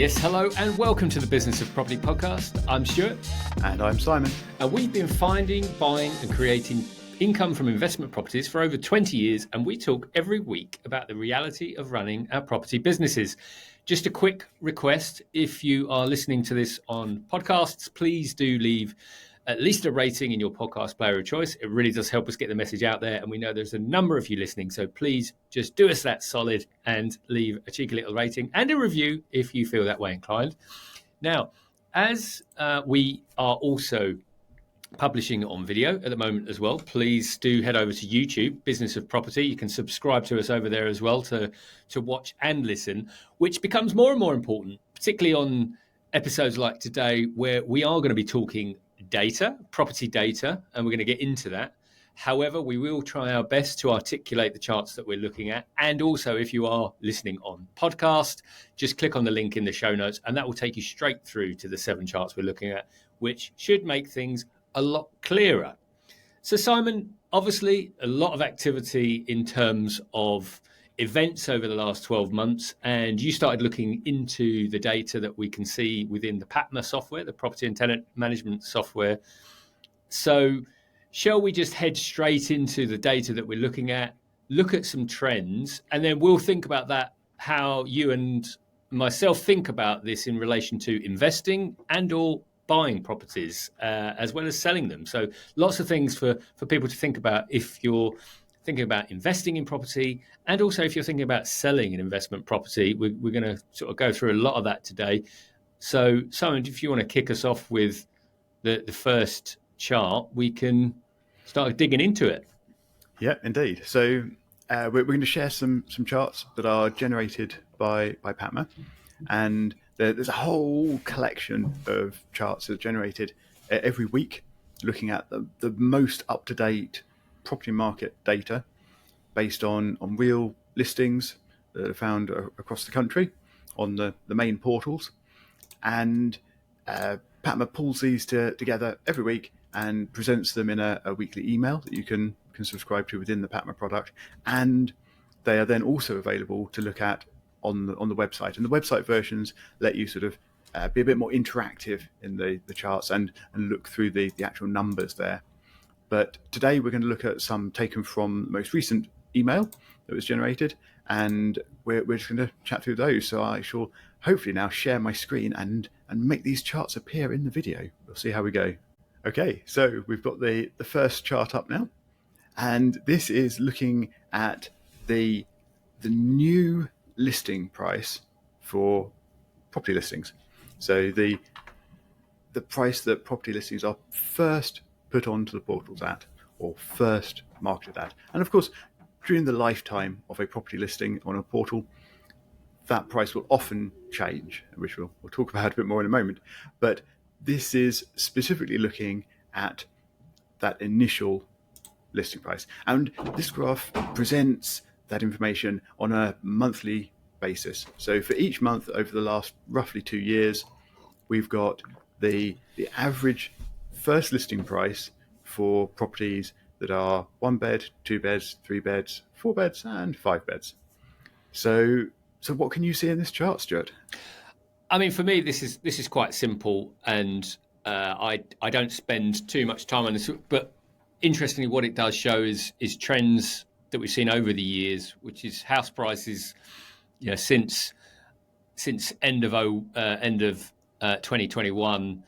Yes, hello and welcome to the Business of Property podcast. I'm Stuart. And I'm Simon. And we've been finding, buying and creating income from investment properties for over 20 years. And we talk every week about the reality of running our property businesses. Just a quick request, if you are listening to this on podcasts, please do leave at least a rating in your podcast player of choice. It really does help us get the message out there. And we know there's a number of you listening. So please just do us that solid and leave a cheeky little rating and a review if you feel that way inclined. Now, as we are also publishing on video at the moment as well, please do head over to YouTube, Business of Property. You can subscribe to us over there as well to watch and listen, which becomes more and more important, particularly on episodes like today, where we are going to be talking data, property data, and we're going to get into that. However, we will try our best to articulate the charts that we're looking at. And also, if you are listening on podcast, just click on the link in the show notes, and that will take you straight through to the 7 charts we're looking at, which should make things a lot clearer. So, Simon, obviously, a lot of activity in terms of events over the last 12 months, and you started looking into the data that we can see within the PaTMa software, the property and tenant management software. So shall we just head straight into the data that we're looking at, look at some trends, and then we'll think about that, how you and myself think about this in relation to investing and or buying properties, as well as selling them. So lots of things for people to think about if you're thinking about investing in property, and also if you're thinking about selling an investment property. We're going to sort of go through a lot of that today. So, Simon, if you want to kick us off with the first chart, we can start digging into it. Yeah, indeed. So we're going to share some charts that are generated by PaTMa, and there's a whole collection of charts that are generated every week, looking at the most up-to-date property market data based on real listings that are found across the country on the main portals. And PaTMa pulls these together every week and presents them in a weekly email that you can subscribe to within the PaTMa product. And they are then also available to look at on the website. And the website versions let you sort of be a bit more interactive in the charts and look through the actual numbers there. But today we're going to look at some taken from the most recent email that was generated, and we're just going to chat through those. So I shall hopefully now share my screen and make these charts appear in the video. We'll see how we go. Okay, so we've got the first chart up now, and this is looking at the new listing price for property listings. So the price that property listings are first put onto the portals at, or first marketed at. And of course, during the lifetime of a property listing on a portal, that price will often change, which we'll talk about a bit more in a moment. But this is specifically looking at that initial listing price. And this graph presents that information on a monthly basis. So for each month over the last roughly 2 years, we've got the average first listing price for properties that are 1 bed, 2 beds, 3 beds, 4 beds, and 5 beds. So what can you see in this chart, Stuart? I mean, for me, this is quite simple, and I don't spend too much time on this. But interestingly, what it does show is trends that we've seen over the years, which is house prices, since end of 2021.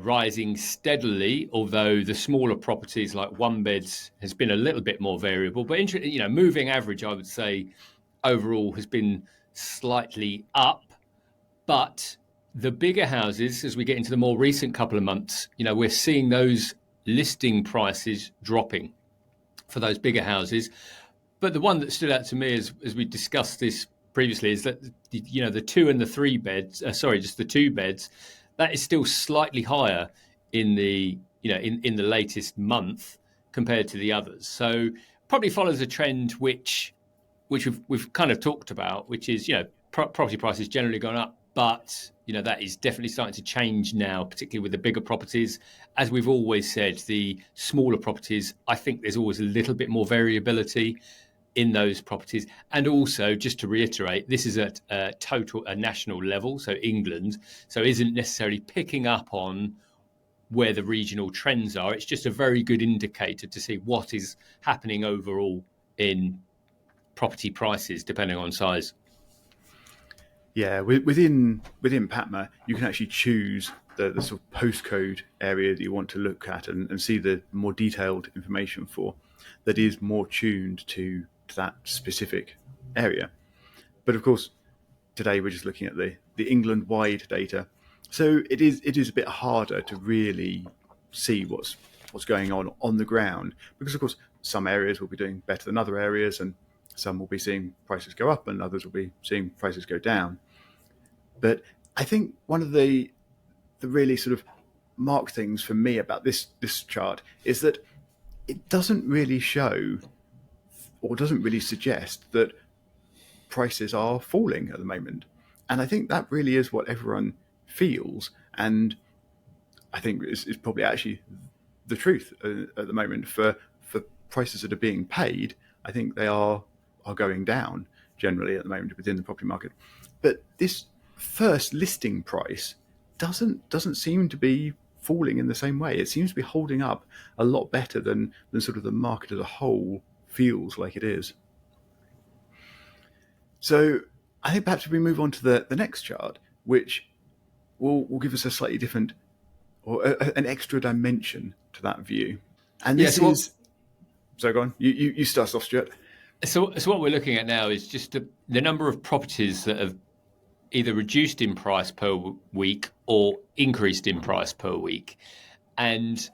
Rising steadily, although the smaller properties like 1 beds has been a little bit more variable. But, moving average, I would say, overall has been slightly up. But the bigger houses, as we get into the more recent couple of months, we're seeing those listing prices dropping for those bigger houses. But the one that stood out to me, as we discussed this previously, is that, the 2 and the 3 beds, just the 2 beds, that is still slightly higher in the in the latest month compared to the others. So probably follows a trend which we've kind of talked about, which is property prices generally gone up, but that is definitely starting to change now, particularly with the bigger properties. As we've always said, the smaller properties, I think there's always a little bit more variability. in those properties. And also, just to reiterate, this is at a national level, so England, so isn't necessarily picking up on where the regional trends are. It's just a very good indicator to see what is happening overall in property prices, depending on size. Yeah, within PaTMa, you can actually choose the sort of postcode area that you want to look at and see the more detailed information for that is more tuned to that specific area. But of course, today we're just looking at the England-wide data, so it is a bit harder to really see what's going on the ground, because of course some areas will be doing better than other areas, and some will be seeing prices go up and others will be seeing prices go down. But I think one of the really sort of marked things for me about this chart is that it doesn't really show or doesn't really suggest that prices are falling at the moment. And I think that really is what everyone feels. And I think is probably actually the truth at the moment for prices that are being paid. I think they are going down generally at the moment within the property market. But this first listing price doesn't seem to be falling in the same way. It seems to be holding up a lot better than sort of the market as a whole feels like it is. So I think perhaps we move on to the next chart, which will give us a slightly different or an extra dimension to that view. And this is... So go on. You start off, Stuart. So what we're looking at now is just the number of properties that have either reduced in price per week or increased in price per week. And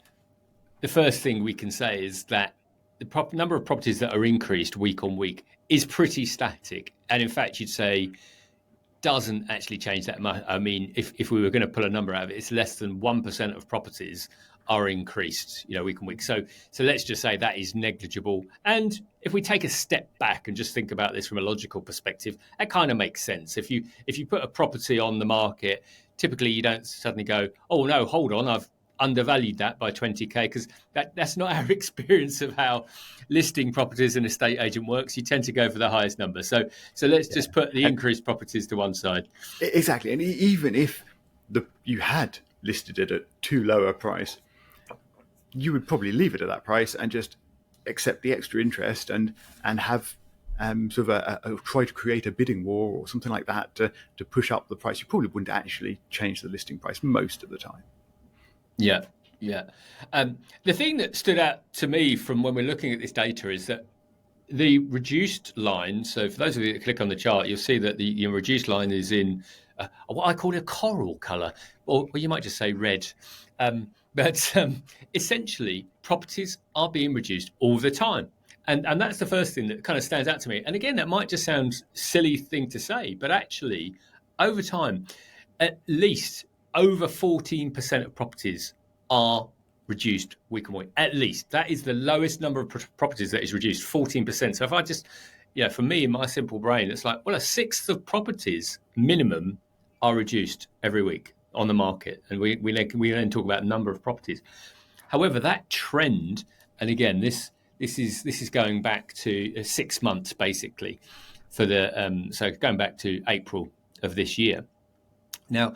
the first thing we can say is that the number of properties that are increased week on week is pretty static. And in fact, you'd say doesn't actually change that much. I mean, if we were going to pull a number out of it, it's less than 1% of properties are increased, week on week. So let's just say that is negligible. And if we take a step back and just think about this from a logical perspective, that kind of makes sense. If you put a property on the market, typically you don't suddenly go, oh no, hold on, I've undervalued that by 20k, because that's not our experience of how listing properties and estate agent works. You tend to go for the highest number. So let's just put the increased properties to one side. Exactly. And even if you had listed it at too low a price, you would probably leave it at that price and just accept the extra interest and have sort of a try to create a bidding war or something like that to push up the price. You probably wouldn't actually change the listing price most of the time. Yeah. The thing that stood out to me from when we're looking at this data is that the reduced line, so for those of you that click on the chart, you'll see that the reduced line is in what I call a coral colour, or you might just say red. But essentially, properties are being reduced all the time. And that's the first thing that kind of stands out to me. And again, that might just sound a silly thing to say, but actually, over time, at least over 14% of properties are reduced week on week. At least. That is the lowest number of properties that is reduced, 14%. So if I just, for me, in my simple brain, it's like, well, a sixth of properties minimum are reduced every week on the market, and we then talk about number of properties. However, that trend, and again, this is going back to 6 months basically, for the so going back to April of this year. Now,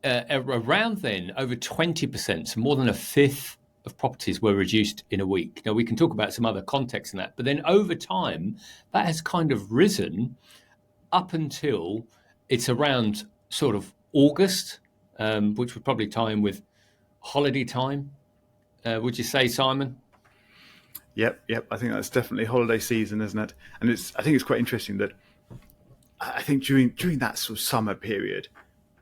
around then, over 20%, so more than a fifth of properties were reduced in a week. Now, we can talk about some other context in that, but then over time, that has kind of risen up until it's around sort of August, which would probably tie in with holiday time. Would you say, Simon? Yep. I think that's definitely holiday season, isn't it? And I think it's quite interesting that I think during that sort of summer period,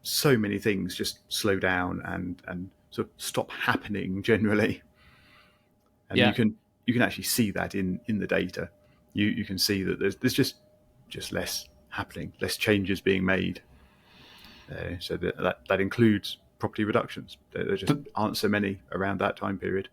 so many things just slow down and sort of stop happening generally. And you can actually see that in the data. You can see that there's just less happening, less changes being made. So that includes property reductions. There just aren't so many around that time period.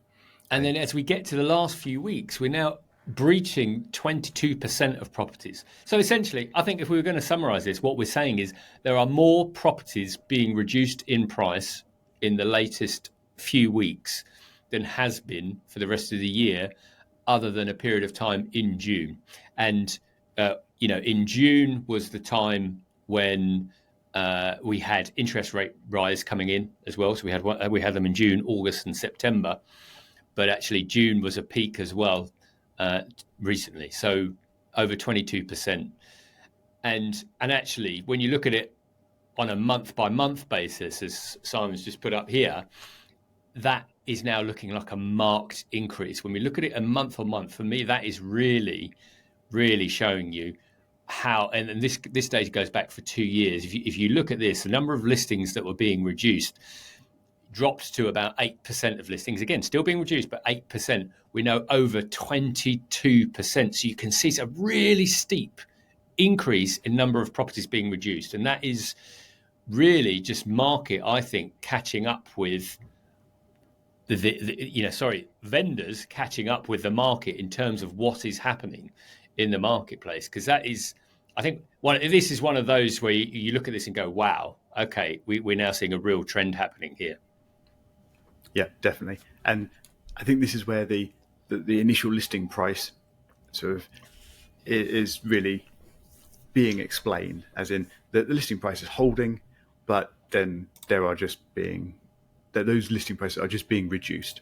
And then as we get to the last few weeks, we're now breaching 22% of properties. So essentially, I think if we were going to summarize this, what we're saying is there are more properties being reduced in price in the latest few weeks than has been for the rest of the year, other than a period of time in June. And in June was the time when we had interest rate rise coming in as well. So we had them in June, August, and September. But actually, June was a peak as well recently. So over 22%. And actually, when you look at it on a month by month basis, as Simon's just put up here, that is now looking like a marked increase. When we look at it a month on month, for me, that is really, really showing you how, and this data goes back for 2 years. If you look at this, the number of listings that were being reduced dropped to about 8% of listings. Again, still being reduced, but 8%. We know over 22%. So you can see it's a really steep increase in number of properties being reduced. And that is really just market, I think, catching up with vendors catching up with the market in terms of what is happening in the marketplace. Because that is, I think, this is one of those where you look at this and go, wow, okay, we're now seeing a real trend happening here. Yeah, definitely. And I think this is where the initial listing price sort of is really being explained, as in the listing price is holding, but then those listing prices are just being reduced,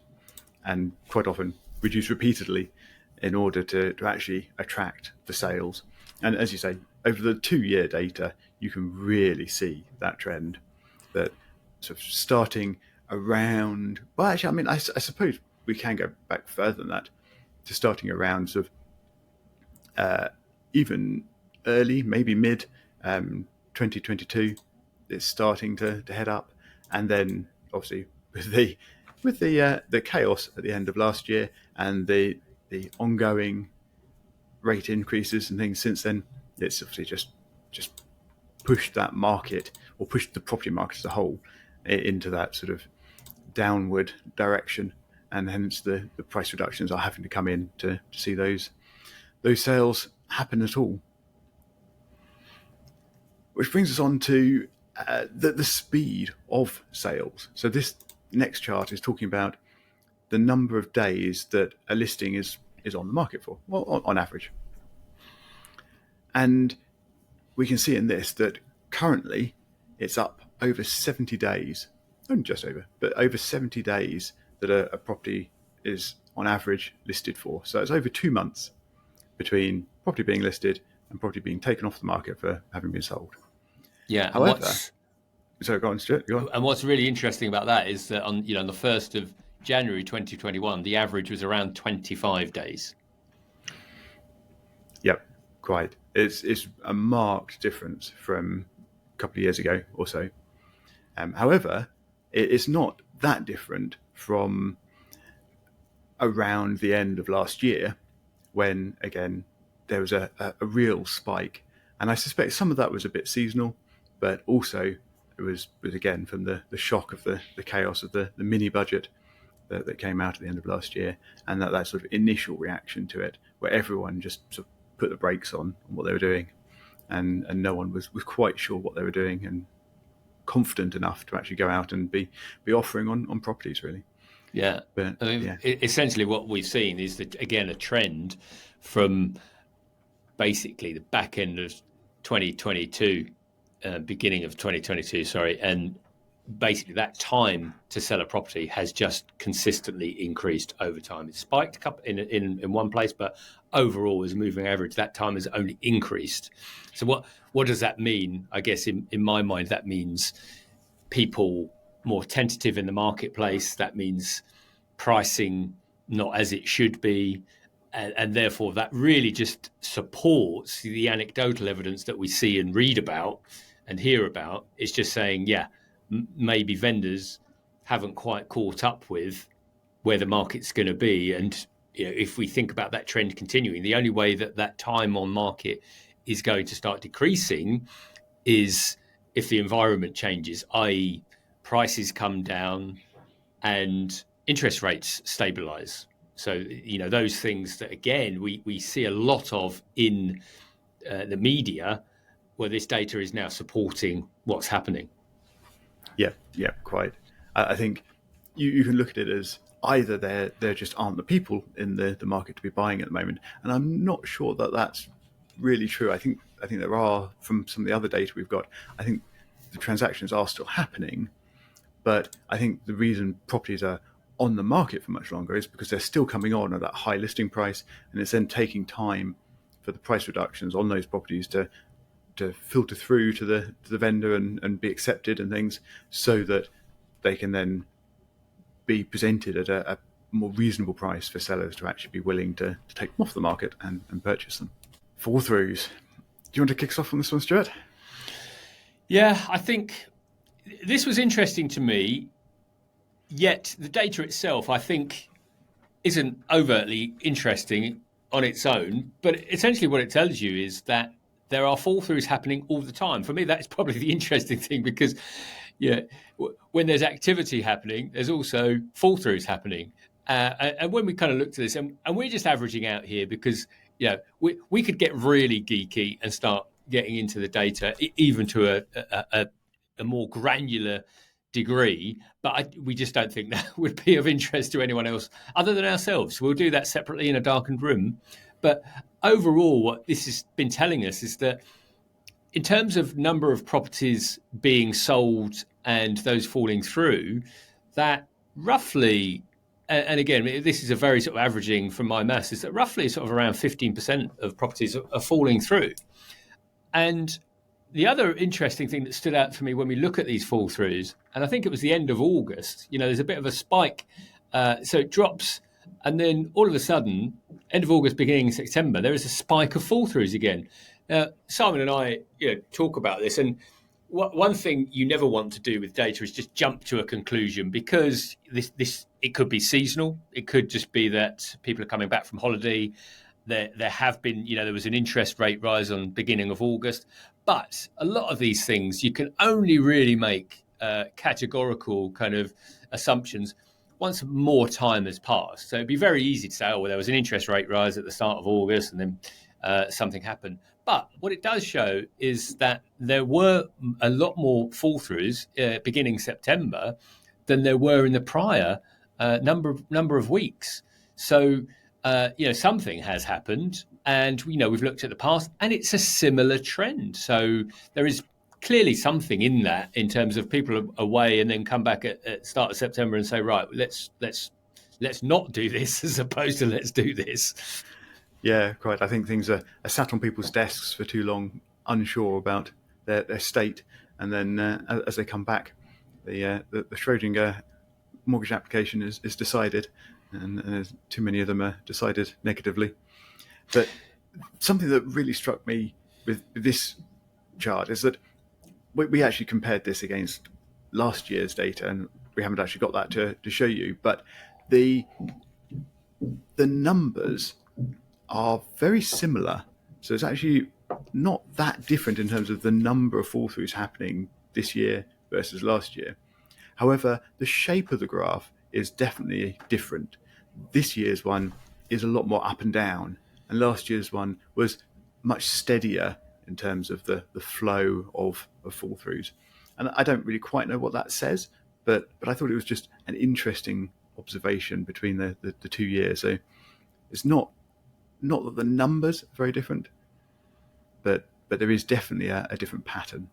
and quite often reduced repeatedly in order to actually attract the sales. And as you say, over the 2-year data, you can really see that trend, that sort of starting around, well, actually, I mean, I suppose we can go back further than that, to starting around sort of even early, maybe mid 2022, it's starting to head up. And then obviously with the chaos at the end of last year and the ongoing rate increases and things since then, it's obviously just pushed that market, or pushed the property market as a whole, into that sort of downward direction, and hence the price reductions are having to come in to see those sales happen at all. Which brings us on to the speed of sales. So this next chart is talking about the number of days that a listing is on the market for, well, on average. And we can see in this that currently it's up over 70 days, only just over, but over 70 days that a property is on average listed for. So it's over 2 months between property being listed and property being taken off the market for having been sold. Yeah. However, so go on, Stuart. Go on. And what's really interesting about that is that on the 1st of January 2021, the average was around 25 days. Yep, quite. It's a marked difference from a couple of years ago or so. However, it's not that different from around the end of last year, when again there was a real spike, and I suspect some of that was a bit seasonal, but also it was again from the shock of the chaos of the mini budget that came out at the end of last year, and that sort of initial reaction to it, where everyone just sort of put the brakes on what they were doing, and no one was quite sure what they were doing and confident enough to actually go out and be offering on properties, really. Yeah. But I mean, essentially what we've seen is that, again, a trend from basically the back end of 2022, beginning of 2022, sorry, and basically that time to sell a property has just consistently increased over time. It spiked in one place, but overall, as a moving average, that time has only increased. So what does that mean? I guess in my mind, that means people more tentative in the marketplace. That means pricing not as it should be. And therefore, that really just supports the anecdotal evidence that we see and read about and hear about. It's just saying, yeah, maybe vendors haven't quite caught up with where the market's going to be. And if we think about that trend continuing, the only way that time on market is going to start decreasing is if the environment changes, i.e. prices come down and interest rates stabilize. So, those things that, again, we see a lot of in the media, where this data is now supporting what's happening. Yeah, quite. I think you can look at it as either there just aren't the people in the market to be buying at the moment, and I'm not sure that that's really true. I think there are, from some of the other data we've got, I think the transactions are still happening, but I think the reason properties are on the market for much longer is because they're still coming on at that high listing price, and it's then taking time for the price reductions on those properties to filter through to the vendor and be accepted and things, so that they can then be presented at a more reasonable price for sellers to actually be willing to take them off the market and purchase them. Fall throughs. Do you want to kick us off on this one, Stuart? Yeah, I think this was interesting to me, yet the data itself, I think, isn't overtly interesting on its own. But essentially what it tells you is that there are fall throughs happening all the time. For me, that is probably the interesting thing, because when there's activity happening, there's also fall throughs happening. And when we kind of looked at this, and we're just averaging out here because we could get really geeky and start getting into the data, even to a more granular degree, but we just don't think that would be of interest to anyone else other than ourselves. We'll do that separately in a darkened room. But overall, what this has been telling us is that in terms of number of properties being sold and those falling through, that roughly, and again, this is a very sort of averaging from my maths, is that roughly sort of around 15% of properties are falling through. And the other interesting thing that stood out for me when we look at these fall throughs, and I think it was the end of August, there's a bit of a spike. So it drops, and then all of a sudden, end of August, beginning of September, there is a spike of fall throughs again. Now, Simon and I talk about this, and one thing you never want to do with data is just jump to a conclusion, because this it could be seasonal. It could just be that people are coming back from holiday. There have been, there was an interest rate rise on beginning of August. But a lot of these things you can only really make categorical kind of assumptions once more time has passed. So it'd be very easy to say, oh, well, there was an interest rate rise at the start of August and then something happened. But what it does show is that there were a lot more fall throughs beginning September than there were in the prior number of weeks. So something has happened, and we've looked at the past, and it's a similar trend. So there is clearly something in that, in terms of people away and then come back at start of September and say, right, let's not do this as opposed to let's do this. Yeah, quite. I think things are sat on people's desks for too long, unsure about their state, and then as they come back, the Schrodinger mortgage application is decided, and too many of them are decided negatively. But something that really struck me with this chart is that we actually compared this against last year's data, and we haven't actually got that to show you, but the numbers are very similar. So it's actually not that different in terms of the number of fall throughs happening this year versus last year. However, the shape of the graph is definitely different. This year's one is a lot more up and down, and last year's one was much steadier in terms of the flow of fall throughs. And I don't really quite know what that says, but I thought it was just an interesting observation between the 2 years. So it's not that the numbers are very different, but there is definitely a different pattern.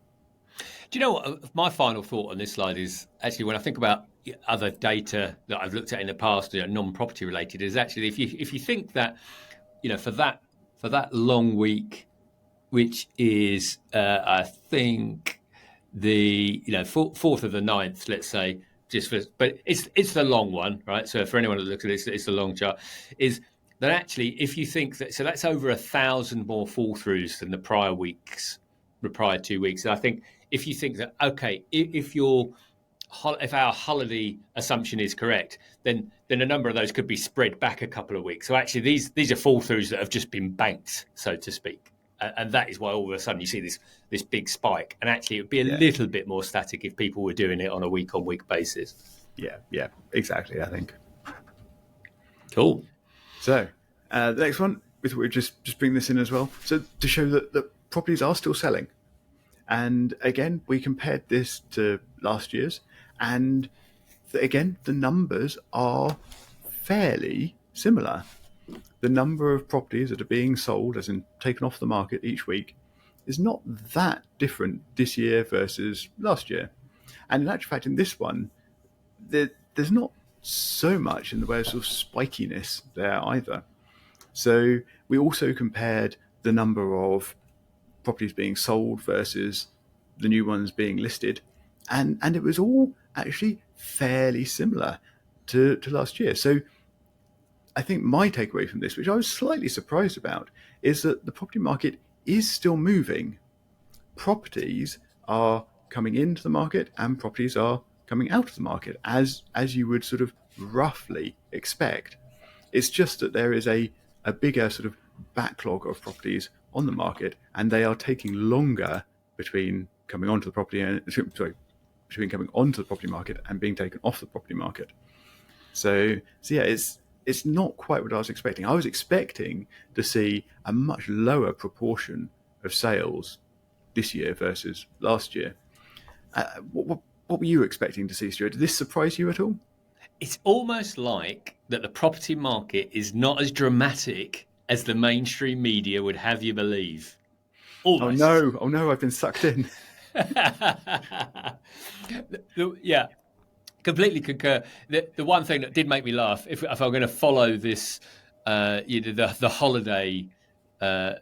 Do you know what my final thought on this slide is? Actually, when I think about other data that I've looked at in the past, non-property related, is actually if you think that, for that long week, which is I think the 4th of the 9th, let's say, but it's the long one, right? So for anyone that looks at this, it's the long chart. Is that actually, if you think that, so that's over 1,000 more fall throughs than the prior 2 weeks. And I think if you think that, okay, if our holiday assumption is correct, then a number of those could be spread back a couple of weeks. So actually, these are fall throughs that have just been banked, so to speak. And that is why all of a sudden you see this big spike. And actually, it would be a little bit more static if people were doing it on a week-on-week basis. Yeah, exactly, I think. Cool. So the next one, we'll just bring this in as well. So to show that properties are still selling. And again, we compared this to last year's, and again, the numbers are fairly similar. The number of properties that are being sold, as in taken off the market each week, is not that different this year versus last year. And in actual fact, in this one, there's not so much in the way of sort of spikiness there either. So we also compared the number of properties being sold versus the new ones being listed, and it was all actually fairly similar to last year. So I think my takeaway from this, which I was slightly surprised about, is that the property market is still moving. Properties are coming into the market and properties are coming out of the market, as you would sort of roughly expect. It's just that there is a bigger sort of backlog of properties on the market, and they are taking longer between coming onto the property and between coming onto the property market and being taken off the property market. So yeah, it's not quite what I was expecting. I was expecting to see a much lower proportion of sales this year versus last year. What were you expecting to see, Stuart? Did this surprise you at all? It's almost like that the property market is not as dramatic as the mainstream media would have you believe. Almost. Oh no, I've been sucked in. Yeah, completely concur. The one thing that did make me laugh, if I'm going to follow this, the holiday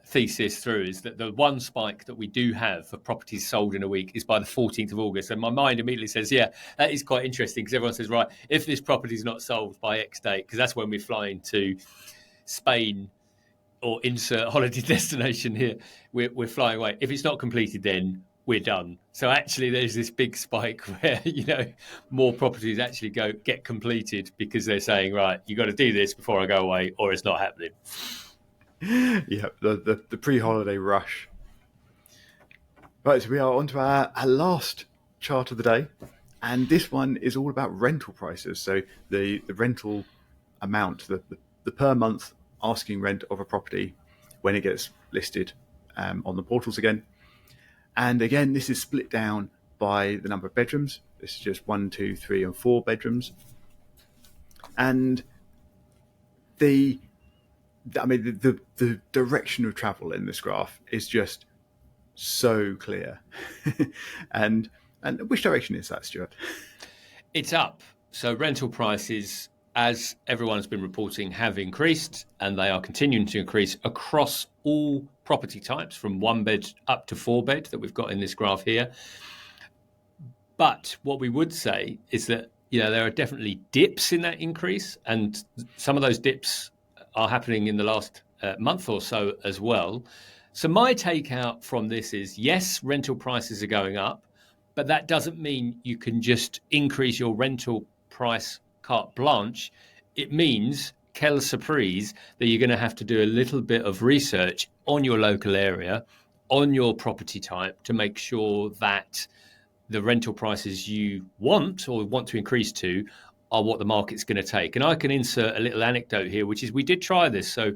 thesis through, is that the one spike that we do have for properties sold in a week is by the 14th of August. And my mind immediately says, yeah, that is quite interesting, because everyone says, right, if this property is not sold by X date, because that's when we're flying to Spain or insert holiday destination here, we're flying away. If it's not completed, then we're done. So actually there's this big spike where, more properties actually get completed because they're saying, right, you got to do this before I go away or it's not happening. Yeah, the pre-holiday rush. Right, so we are on to our last chart of the day, and this one is all about rental prices. So the rental amount, the per month asking rent of a property when it gets listed on the portals again. And again, this is split down by the number of bedrooms. This is just 1, 2, 3, and 4 bedrooms. And the direction of travel in this graph is just so clear. and which direction is that, Stuart? It's up. So rental prices, as everyone's been reporting, have increased, and they are continuing to increase across all property types, from 1 bed up to 4 bed that we've got in this graph here. But what we would say is that there are definitely dips in that increase, and some of those dips are happening in the last month or so as well. So my takeout from this is, yes, rental prices are going up, but that doesn't mean you can just increase your rental price carte blanche. It means, quelle surprise, that you're going to have to do a little bit of research on your local area, on your property type, to make sure that the rental prices you want to increase to are what the market's going to take. And I can insert a little anecdote here, which is we did try this. So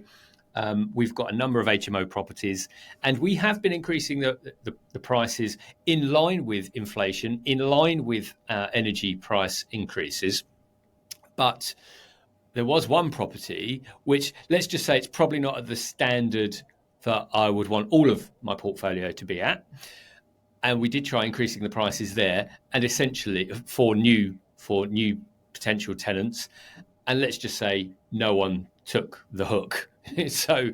we've got a number of HMO properties, and we have been increasing the prices in line with inflation, in line with energy price increases. But there was one property which, let's just say, it's probably not at the standard that I would want all of my portfolio to be at. And we did try increasing the prices there, and essentially for new potential tenants. And let's just say no one took the hook. So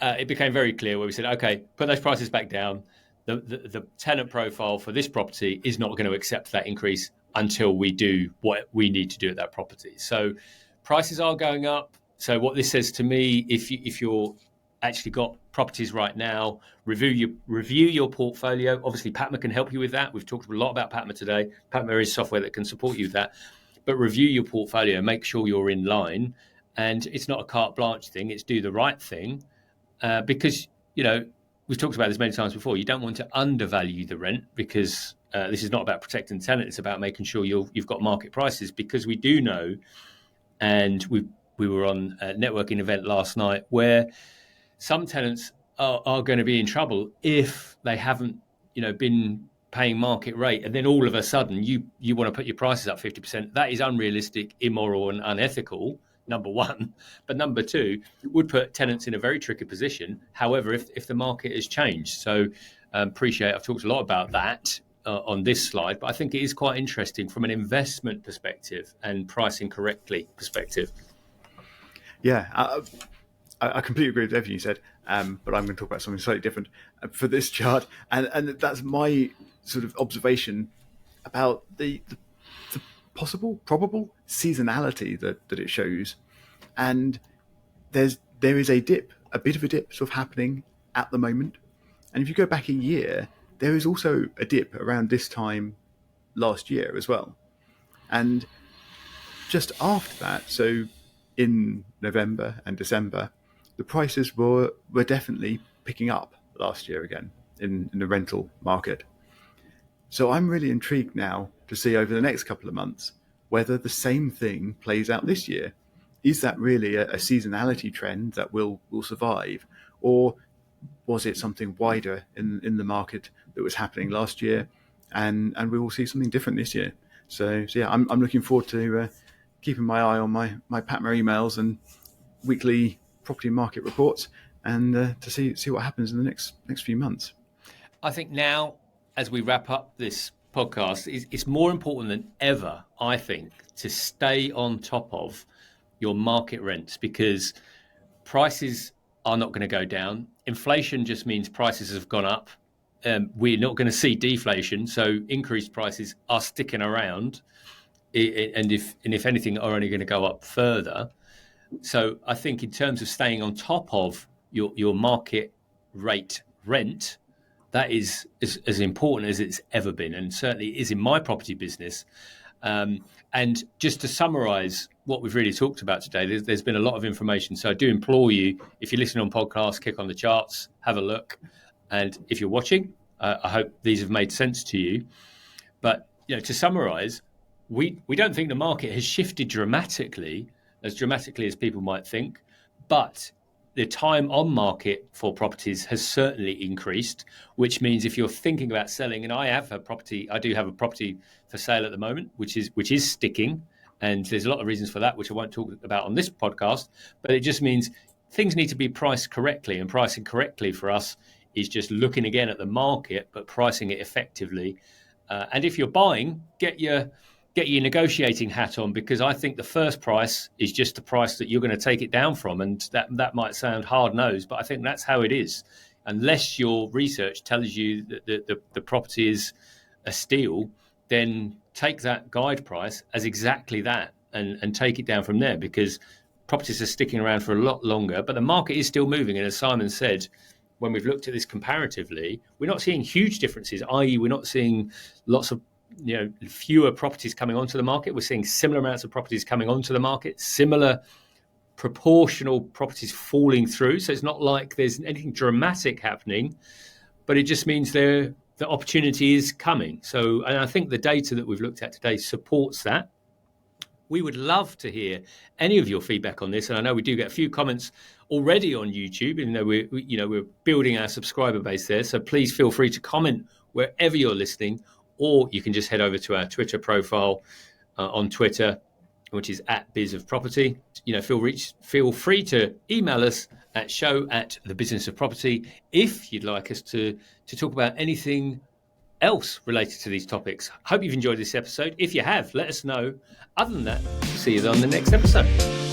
it became very clear where we said, okay, put those prices back down. The tenant profile for this property is not going to accept that increase until we do what we need to do at that property. So prices are going up. So what this says to me, if you're actually got properties right now, review your portfolio. Obviously, PaTMa can help you with that. We've talked a lot about PaTMa today. PaTMa is software that can support you with that. But review your portfolio, make sure you're in line. And it's not a carte blanche thing, it's do the right thing. Because, we've talked about this many times before, you don't want to undervalue the rent, because this is not about protecting the tenant, it's about making sure you've got market prices. Because we do know, and we were on a networking event last night, where some tenants are going to be in trouble if they haven't, been paying market rate, and then all of a sudden you want to put your prices up 50%. That is unrealistic, immoral, and unethical, number one. But number two, it would put tenants in a very tricky position. However, if the market has changed. So appreciate, I've talked a lot about that on this slide, but I think it is quite interesting from an investment perspective and pricing correctly perspective. Yeah, I completely agree with everything you said, but I'm going to talk about something slightly different for this chart, and that's my sort of observation about the possible, probable seasonality that it shows, and there is a dip, a bit of a dip, sort of happening at the moment, and if you go back a year, there is also a dip around this time last year as well, and just after that, so in November and December, the prices were definitely picking up last year again in the rental market. So I'm really intrigued now to see over the next couple of months whether the same thing plays out this year. Is that really a seasonality trend that will survive, or was it something wider in the market that was happening last year, and we will see something different this year? So yeah, I'm looking forward to keeping my eye on my PaTMa emails and weekly property market reports, and to see what happens in the next few months. I think now, as we wrap up this podcast, it's more important than ever, I think, to stay on top of your market rents, because prices are not going to go down. Inflation just means prices have gone up. We're not going to see deflation, so increased prices are sticking around, and if anything, are only going to go up further. So I think in terms of staying on top of your market rate rent, that is as important as it's ever been, and certainly is in my property business. And just to summarise what we've really talked about today, there's been a lot of information. So I do implore you, if you're listening on podcasts, click on the charts, have a look. And if you're watching, I hope these have made sense to you. But to summarise, we don't think the market has shifted dramatically as people might think, but the time on market for properties has certainly increased, which means if you're thinking about selling, and I do have a property for sale at the moment, which is sticking, and there's a lot of reasons for that, which I won't talk about on this podcast, but it just means things need to be priced correctly, and pricing correctly for us is just looking again at the market, but pricing it effectively. And if you're buying, get your negotiating hat on, because I think the first price is just the price that you're going to take it down from, and that might sound hard-nosed, but I think that's how it is. Unless your research tells you that the property is a steal, then take that guide price as exactly that and take it down from there, because properties are sticking around for a lot longer, but the market is still moving. And as Simon said, when we've looked at this comparatively, we're not seeing huge differences, i.e. we're not seeing lots of fewer properties coming onto the market. We're seeing similar amounts of properties coming onto the market, similar proportional properties falling through. So it's not like there's anything dramatic happening, but it just means the opportunity is coming. So, and I think the data that we've looked at today supports that. We would love to hear any of your feedback on this, and I know we do get a few comments already on YouTube, even though we're building our subscriber base there. So please feel free to comment wherever you're listening, or you can just head over to our Twitter profile on Twitter, which is @bizofproperty. Feel free to email us at show@thebusinessofproperty if you'd like us to talk about anything else related to these topics. Hope you've enjoyed this episode. If you have, let us know. Other than that, see you on the next episode.